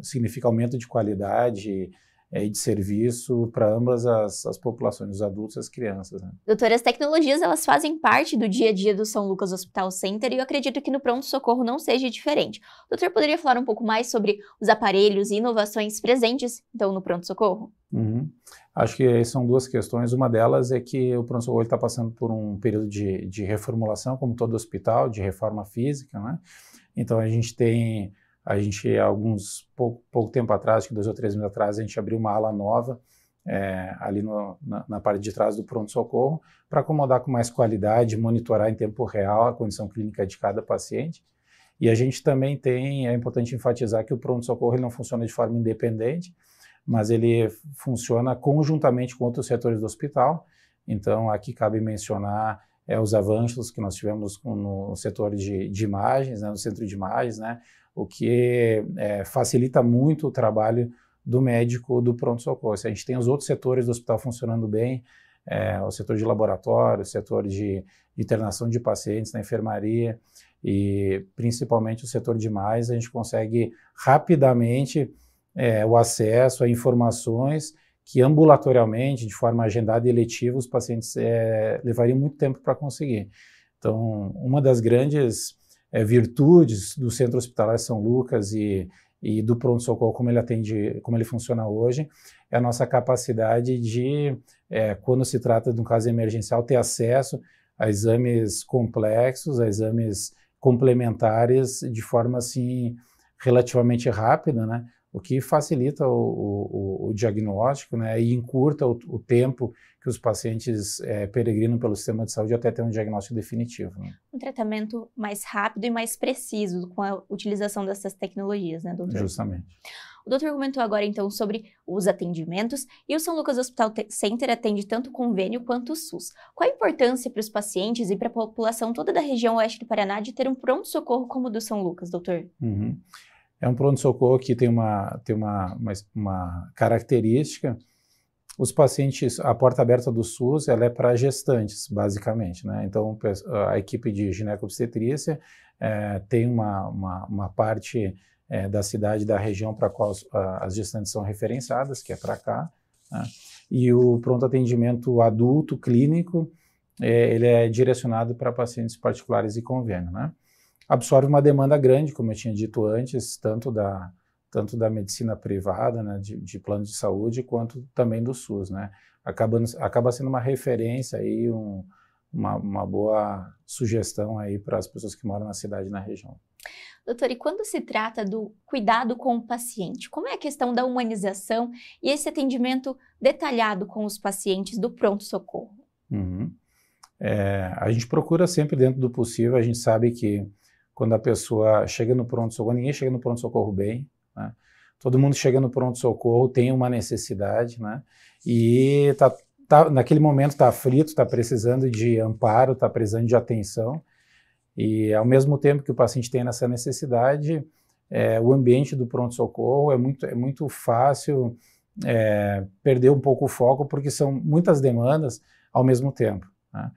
significa aumento de qualidade e de serviço para ambas as populações, os adultos e as crianças. Né? Doutora, as tecnologias elas fazem parte do dia a dia do São Lucas Hospital Center e eu acredito que no pronto-socorro não seja diferente. O doutor poderia falar um pouco mais sobre os aparelhos e inovações presentes, então, no pronto-socorro? Uhum. Acho que são duas questões. Uma delas é que o pronto-socorro está passando por um período de reformulação, como todo hospital, de reforma física, né? Então, pouco tempo atrás, acho que 2 ou 3 meses atrás, a gente abriu uma ala nova ali na parte de trás do pronto-socorro para acomodar com mais qualidade, monitorar em tempo real a condição clínica de cada paciente. E a gente também é importante enfatizar que o pronto-socorro não funciona de forma independente, mas ele funciona conjuntamente com outros setores do hospital. Então, aqui cabe mencionar os avanços que nós tivemos no setor de imagens, né, no centro de imagens, né, o que facilita muito o trabalho do médico do pronto-socorro. Se a gente tem os outros setores do hospital funcionando bem, o setor de laboratório, o setor de internação de pacientes na enfermaria e principalmente o setor de imagens, a gente consegue rapidamente o acesso a informações que ambulatorialmente, de forma agendada e eletiva, os pacientes levariam muito tempo para conseguir. Então, uma das grandes virtudes do Centro Hospitalar São Lucas e do pronto-socorro, como ele funciona hoje, é a nossa capacidade de, quando se trata de um caso emergencial, ter acesso a exames complexos, a exames complementares de forma assim relativamente rápida, né? O que facilita o diagnóstico, né, e encurta o tempo que os pacientes peregrinam pelo sistema de saúde até ter um diagnóstico definitivo. Né? Um tratamento mais rápido e mais preciso com a utilização dessas tecnologias, né, doutor? Justamente. O doutor comentou agora, então, sobre os atendimentos e o São Lucas Hospital Center atende tanto o convênio quanto o SUS. Qual a importância para os pacientes e para a população toda da região oeste do Paraná de ter um pronto-socorro como o do São Lucas, doutor? Uhum. É um pronto-socorro que tem uma característica. Os pacientes, a porta aberta do SUS, ela é para gestantes, basicamente, né? Então, a equipe de gineco-obstetrícia tem uma parte da cidade, da região para a qual as gestantes são referenciadas, que é para cá, né? E o pronto atendimento adulto, clínico, ele é direcionado para pacientes particulares e convênio, né? Absorve uma demanda grande, como eu tinha dito antes, tanto da medicina privada, né, de plano de saúde, quanto também do SUS, né? Acaba sendo uma referência aí, uma boa sugestão aí para as pessoas que moram na cidade e na região. Doutor, e quando se trata do cuidado com o paciente, como é a questão da humanização e esse atendimento detalhado com os pacientes do pronto-socorro? Uhum. A gente procura sempre, dentro do possível, a gente sabe que quando a pessoa chega no pronto-socorro, ninguém chega no pronto-socorro bem, né? Todo mundo chega no pronto-socorro, tem uma necessidade, né? E naquele momento está aflito, está precisando de amparo, está precisando de atenção. E ao mesmo tempo que o paciente tem essa necessidade, o ambiente do pronto-socorro é muito fácil perder um pouco o foco, porque são muitas demandas ao mesmo tempo, né?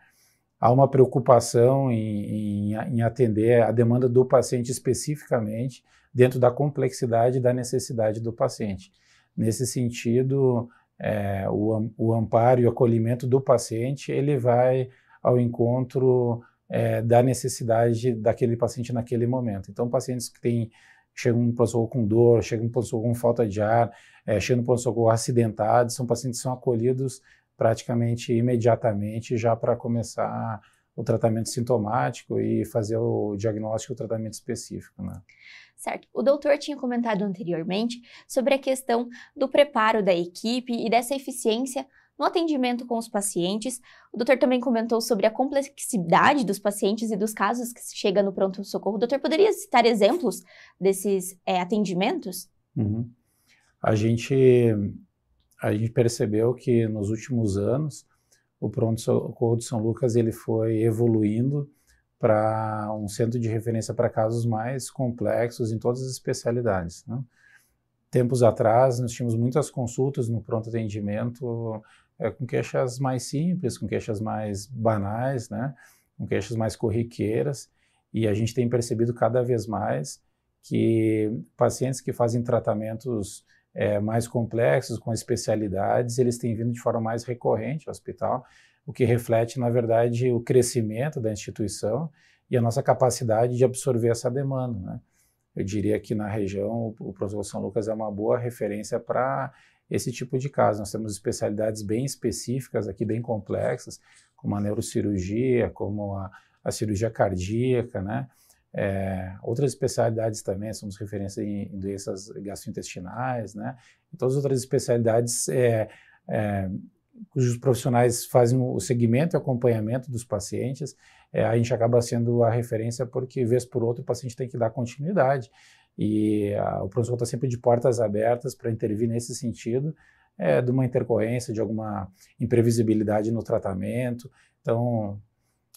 Há uma preocupação em atender a demanda do paciente especificamente, dentro da complexidade e da necessidade do paciente. Nesse sentido, o amparo e o acolhimento do paciente, ele vai ao encontro da necessidade daquele paciente naquele momento. Então, pacientes que chegam no pronto-socorro com dor, chegam no pronto-socorro com falta de ar, chegam no pronto-socorro acidentados, são pacientes que são acolhidos praticamente imediatamente já para começar o tratamento sintomático e fazer o diagnóstico e o tratamento específico, né? Certo. O doutor tinha comentado anteriormente sobre a questão do preparo da equipe e dessa eficiência no atendimento com os pacientes. O doutor também comentou sobre a complexidade dos pacientes e dos casos que chegam no pronto-socorro. O doutor poderia citar exemplos desses atendimentos? Uhum. a gente percebeu que nos últimos anos o pronto-socorro de São Lucas ele foi evoluindo para um centro de referência para casos mais complexos em todas as especialidades, né? Tempos atrás, nós tínhamos muitas consultas no pronto atendimento com queixas mais simples, com queixas mais banais, né? Com queixas mais corriqueiras, e a gente tem percebido cada vez mais que pacientes que fazem tratamentos mais complexos, com especialidades, eles têm vindo de forma mais recorrente ao hospital, o que reflete, na verdade, o crescimento da instituição e a nossa capacidade de absorver essa demanda, né? Eu diria que na região o pronto-socorro São Lucas é uma boa referência para esse tipo de caso. Nós temos especialidades bem específicas aqui, bem complexas, como a neurocirurgia, como a cirurgia cardíaca, né? Outras especialidades também, somos referência em doenças gastrointestinais, né? E todas as outras especialidades cujos profissionais fazem o segmento e acompanhamento dos pacientes, a gente acaba sendo a referência porque, vez por outra, o paciente tem que dar continuidade. E o pronto-socorro está sempre de portas abertas para intervir nesse sentido, de uma intercorrência, de alguma imprevisibilidade no tratamento. Então,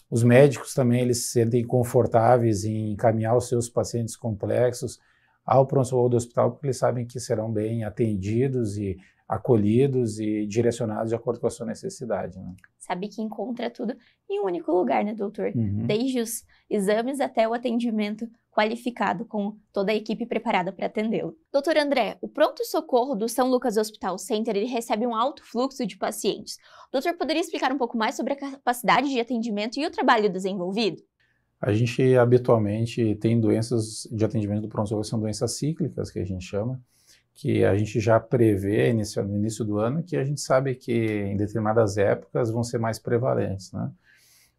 os médicos também eles se sentem confortáveis em encaminhar os seus pacientes complexos ao pronto-socorro do hospital, porque eles sabem que serão bem atendidos e acolhidos e direcionados de acordo com a sua necessidade, né? Sabe que encontra tudo em um único lugar, né, doutor? Uhum. Desde os exames até o atendimento qualificado, com toda a equipe preparada para atendê-lo. Doutor André, o pronto-socorro do São Lucas Hospital Center ele recebe um alto fluxo de pacientes. O doutor poderia explicar um pouco mais sobre a capacidade de atendimento e o trabalho desenvolvido? A gente habitualmente tem doenças de atendimento do pronto-socorro, são doenças cíclicas, que a gente chama, que a gente já prevê no início do ano, que a gente sabe que em determinadas épocas vão ser mais prevalentes, né?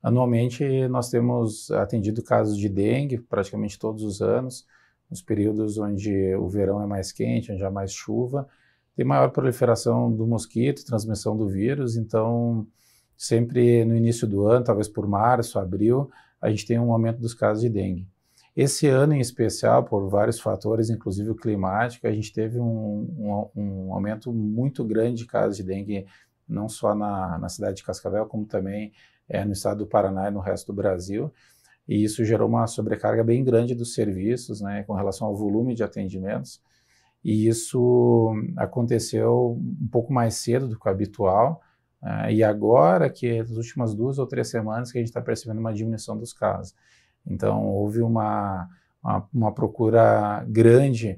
Anualmente nós temos atendido casos de dengue praticamente todos os anos, nos períodos onde o verão é mais quente, onde há mais chuva, tem maior proliferação do mosquito, transmissão do vírus, então sempre no início do ano, talvez por março, abril, a gente tem um aumento dos casos de dengue. Esse ano em especial, por vários fatores, inclusive o climático, a gente teve um aumento muito grande de casos de dengue, não só na cidade de Cascavel, como também no estado do Paraná e no resto do Brasil. E isso gerou uma sobrecarga bem grande dos serviços, né, com relação ao volume de atendimentos. E isso aconteceu um pouco mais cedo do que o habitual. E agora, que nas últimas 2 ou 3 semanas, que a gente está percebendo uma diminuição dos casos. Então, houve uma procura grande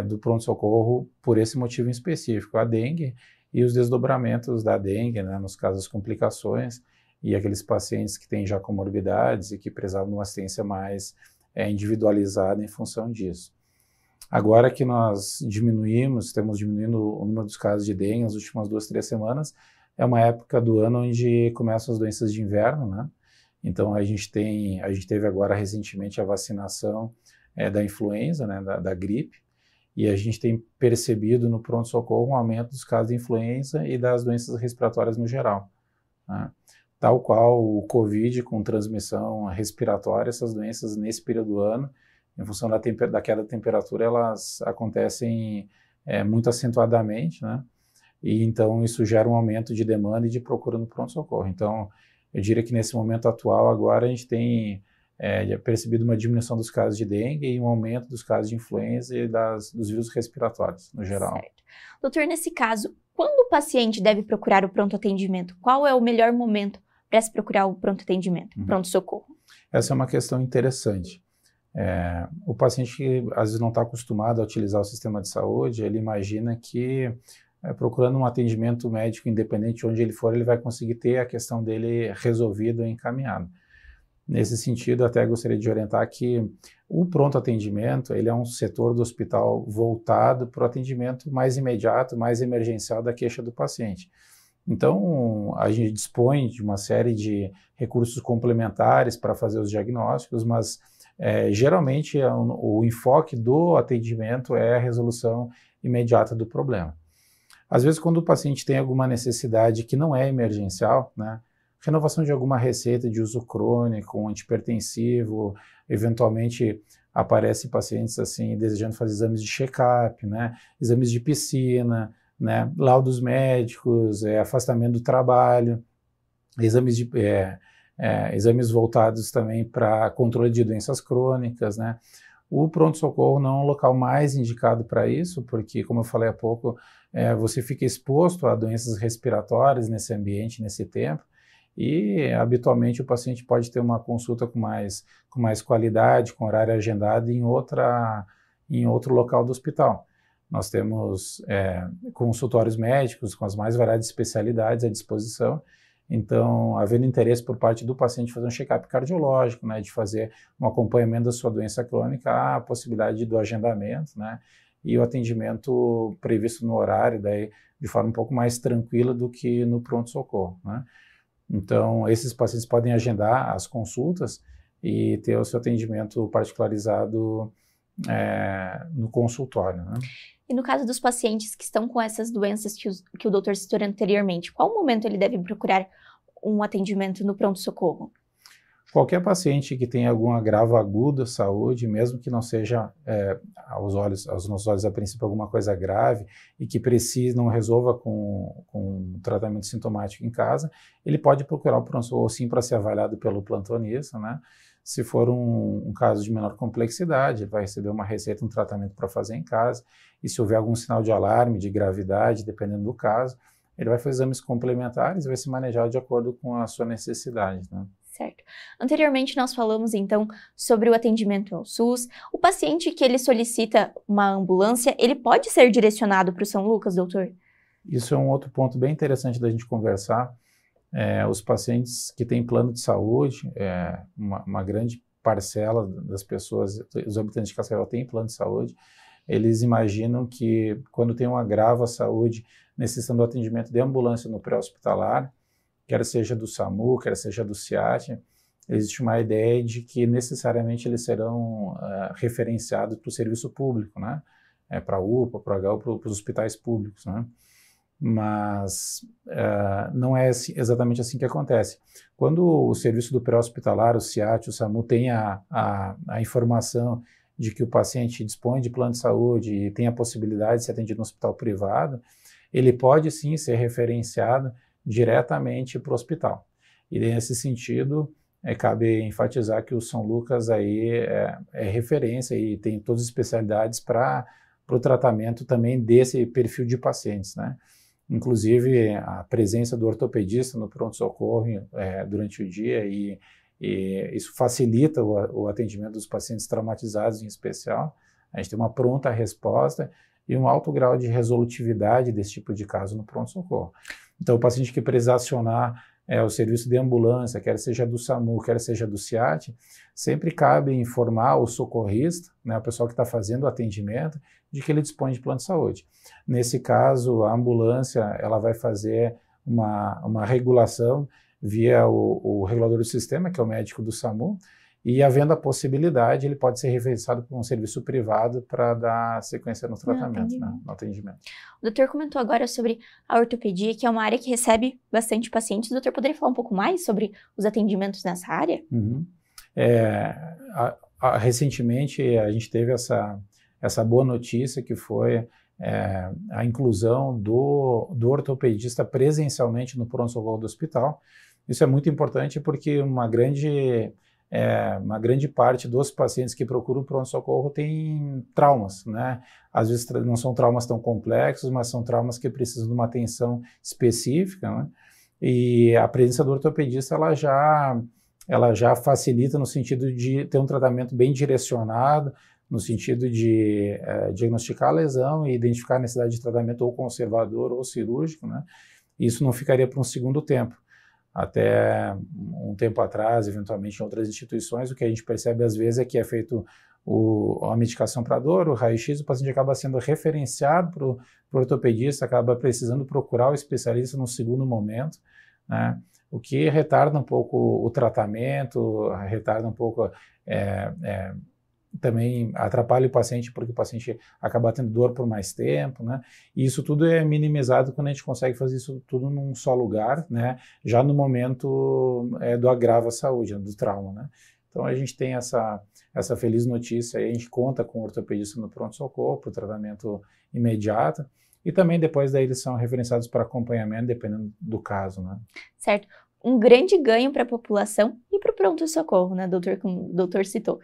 do pronto-socorro por esse motivo em específico, a dengue e os desdobramentos da dengue, né, nos casos das complicações, e aqueles pacientes que têm já comorbidades e que precisavam de uma assistência mais individualizada em função disso. Agora que nós estamos diminuindo o número dos casos de dengue nas últimas 2, 3 semanas, é uma época do ano onde começam as doenças de inverno, né? Então a gente teve agora recentemente a vacinação da influenza, né, da gripe, e a gente tem percebido no pronto-socorro um aumento dos casos de influenza e das doenças respiratórias no geral, né? Tal qual o Covid com transmissão respiratória, essas doenças nesse período do ano, em função da queda da temperatura, elas acontecem muito acentuadamente, né? E então isso gera um aumento de demanda e de procura no pronto-socorro. Então, eu diria que nesse momento atual, agora a gente tem percebido uma diminuição dos casos de dengue e um aumento dos casos de influenza e dos vírus respiratórios, no geral. Certo. Doutor, nesse caso, quando o paciente deve procurar o pronto-atendimento? Qual é o melhor momento para se procurar o pronto-atendimento, pronto-socorro? Essa é uma questão interessante. O paciente que às vezes não está acostumado a utilizar o sistema de saúde, ele imagina que procurando um atendimento médico independente onde ele for, ele vai conseguir ter a questão dele resolvida ou encaminhada. Nesse sentido, até gostaria de orientar que o pronto atendimento, ele é um setor do hospital voltado para o atendimento mais imediato, mais emergencial da queixa do paciente. Então, a gente dispõe de uma série de recursos complementares para fazer os diagnósticos, mas geralmente o enfoque do atendimento é a resolução imediata do problema. Às vezes, quando o paciente tem alguma necessidade que não é emergencial, né, renovação de alguma receita de uso crônico, um antihipertensivo, eventualmente aparecem pacientes assim desejando fazer exames de check-up, né, exames de piscina, né? Laudos médicos, afastamento do trabalho, exames voltados também para controle de doenças crônicas, né? O pronto-socorro não é um local mais indicado para isso, porque, como eu falei há pouco, você fica exposto a doenças respiratórias nesse ambiente, nesse tempo, e habitualmente o paciente pode ter uma consulta com mais qualidade, com horário agendado em outro local do hospital. Nós temos consultórios médicos com as mais variadas especialidades à disposição. Então, havendo interesse por parte do paciente fazer um check-up cardiológico, né, de fazer um acompanhamento da sua doença crônica, há a possibilidade do agendamento, né, e o atendimento previsto no horário, daí, de forma um pouco mais tranquila do que no pronto-socorro, né. Então, esses pacientes podem agendar as consultas e ter o seu atendimento particularizado no consultório, né. E no caso dos pacientes que estão com essas doenças que o doutor citou anteriormente, qual momento ele deve procurar um atendimento no pronto-socorro? Qualquer paciente que tenha algum agravo agudo à saúde, mesmo que não seja aos nossos olhos a princípio alguma coisa grave e que não resolva com tratamento sintomático em casa, ele pode procurar o pronto-socorro sim para ser avaliado pelo plantonista, né? Se for um caso de menor complexidade, ele vai receber uma receita, um tratamento para fazer em casa, e se houver algum sinal de alarme, de gravidade, dependendo do caso, ele vai fazer exames complementares e vai se manejar de acordo com a sua necessidade, né? Certo. Anteriormente nós falamos então sobre o atendimento ao SUS. O paciente que ele solicita uma ambulância, ele pode ser direcionado para o São Lucas, doutor? Isso é um outro ponto bem interessante da gente conversar. Os pacientes que têm plano de saúde, uma grande parcela das pessoas, os habitantes de Cascavel têm plano de saúde, eles imaginam que quando tem um agravo à saúde, necessitando do atendimento de ambulância no pré-hospitalar, quer seja do SAMU, quer seja do SIAT, existe uma ideia de que necessariamente eles serão referenciados para o serviço público, né? Para a UPA, para o HU, para os hospitais públicos, né? Mas não é exatamente assim que acontece. Quando o serviço do pré-hospitalar, o SIAT, o SAMU tem a informação de que o paciente dispõe de plano de saúde e tem a possibilidade de ser atendido no hospital privado, ele pode sim ser referenciado diretamente para o hospital. E nesse sentido, cabe enfatizar que o São Lucas aí é referência e tem todas as especialidades para o tratamento também desse perfil de pacientes, né? Inclusive, a presença do ortopedista no pronto-socorro durante o dia e isso facilita o atendimento dos pacientes traumatizados em especial. A gente tem uma pronta resposta e um alto grau de resolutividade desse tipo de caso no pronto-socorro. Então, o paciente que precisar acionar o serviço de ambulância, quer seja do SAMU, quer seja do SIAT, sempre cabe informar o socorrista, né, o pessoal que está fazendo o atendimento, de que ele dispõe de plano de saúde. Nesse caso, a ambulância ela vai fazer uma regulação via o regulador do sistema, que é o médico do SAMU, e havendo a possibilidade, ele pode ser referenciado por um serviço privado para dar sequência no tratamento, no atendimento. O doutor comentou agora sobre a ortopedia, que é uma área que recebe bastante pacientes. O doutor poderia falar um pouco mais sobre os atendimentos nessa área? Uhum. Recentemente, a gente teve essa boa notícia, que foi a inclusão do ortopedista presencialmente no pronto-socorro do hospital. Isso é muito importante porque uma grande parte dos pacientes que procuram o pronto-socorro tem traumas, né? Às vezes não são traumas tão complexos, mas são traumas que precisam de uma atenção específica, né? E a presença do ortopedista, ela já facilita no sentido de ter um tratamento bem direcionado, no sentido de diagnosticar a lesão e identificar a necessidade de tratamento ou conservador ou cirúrgico, né? Isso não ficaria para um segundo tempo. Até um tempo atrás, eventualmente em outras instituições, o que a gente percebe às vezes é que é feito a medicação para dor, o raio-x, o paciente acaba sendo referenciado para o ortopedista, acaba precisando procurar o especialista no segundo momento, né? O que retarda um pouco o tratamento, retarda um pouco, também atrapalha o paciente, porque o paciente acaba tendo dor por mais tempo, né? E isso tudo é minimizado quando a gente consegue fazer isso tudo num só lugar, né? Já no momento do agravo à saúde, do trauma, né? Então a gente tem essa feliz notícia, aí a gente conta com o ortopedista no pronto-socorro para o tratamento imediato, E também depois daí eles são referenciados para acompanhamento, dependendo do caso, né? Certo. Um grande ganho para a população e para o pronto-socorro, né, doutor, como o doutor citou.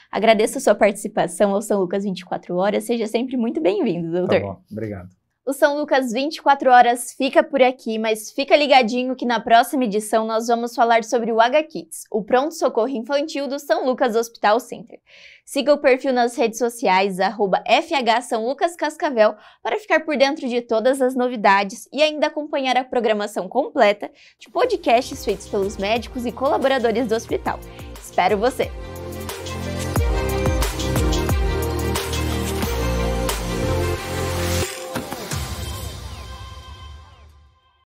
Agradeço a sua participação ao São Lucas 24 Horas, seja sempre muito bem-vindo, doutor. Tá bom, obrigado. O São Lucas 24 Horas fica por aqui, mas fica ligadinho que na próxima edição nós vamos falar sobre o HKids, o pronto-socorro infantil do São Lucas Hospital Center. Siga o perfil nas redes sociais, @FH São Lucas Cascavel, para ficar por dentro de todas as novidades e ainda acompanhar a programação completa de podcasts feitos pelos médicos e colaboradores do hospital. Espero você!